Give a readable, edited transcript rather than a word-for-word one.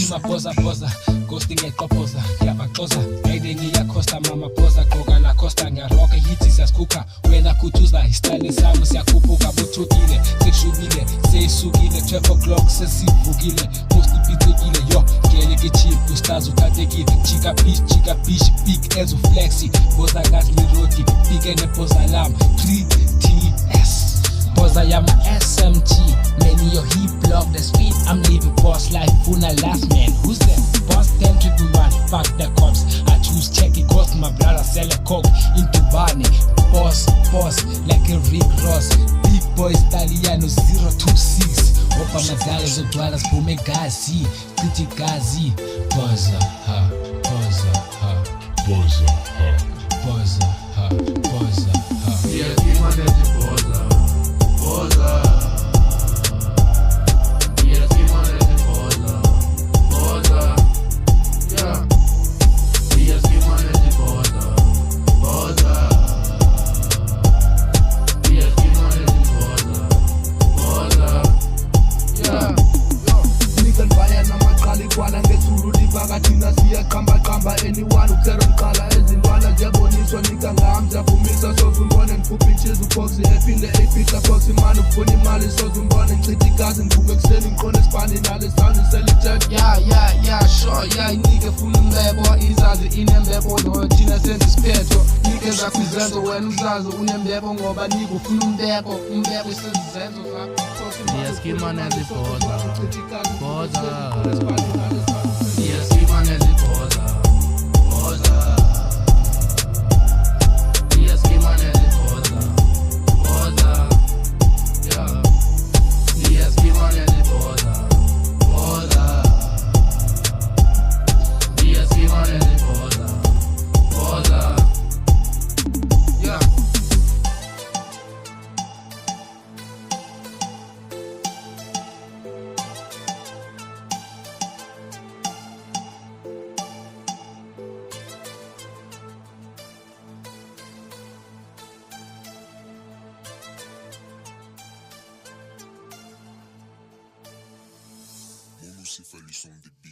Ima Bhozza Bhozza ghosting eqophoza ngiyabaxoza ayide ngiyacosta mama Bhozza gqoka la costa ngiyaroka hits siyasikhuka wena kuthuza isitayile sami siyakhuphuka bothukile sekushubile seyisukile 12 o'clock sesivukile post ipithekile yo ngeke ke cheap ustaz uthathekile chika bitch big as flexi Bhozza gas liroti big and Bhozza lam 3TS Bhozza yam SMG many your hip block the street I'm living boss life una last man who's that boss 10 to do one fuck the cops I choose check it cost my brother sell a coke into Barney boss like a Rick Ross big boy Italiano 026 opa madala zodwala siphume gazi cithi gazi Bhozza ha Bhozza ha Bhozza ha Bhozza ha Bhozza ha yeah imane Bhozza Bhozza yeah imane Bhozza Bhozza yeah yeah imane Bhozza Bhozza yeah imane Bhozza Bhozza yeah Nickel baya namaqali kwala ngesulu livakathina siyaqhamba anyone uClarence ezintwana njengoniswa nika ngamza vumisa sozumbone ngiphupha inchiza uBoxy ephinde efica Boxy man ufuna imali sozumbone ngichitha igazi ngivuke ekuseni ngiqona esibhani nalesandla selithet yeah sure yeah inike funa umbebo izazi inembebo lo thina senza isiphetho nike zakho izenzo wena uzazi unembebo ngoba nike ufuna umbeko isizenzo zakho yes kimane Bhozza Bhozza yes kimane Bhozza Bhozza yes kimane Bhozza Bhozza yeah yes kimane Bhozza Bhozza yes kimane Bhozza Bhozza yeah Mono céphale on the beat.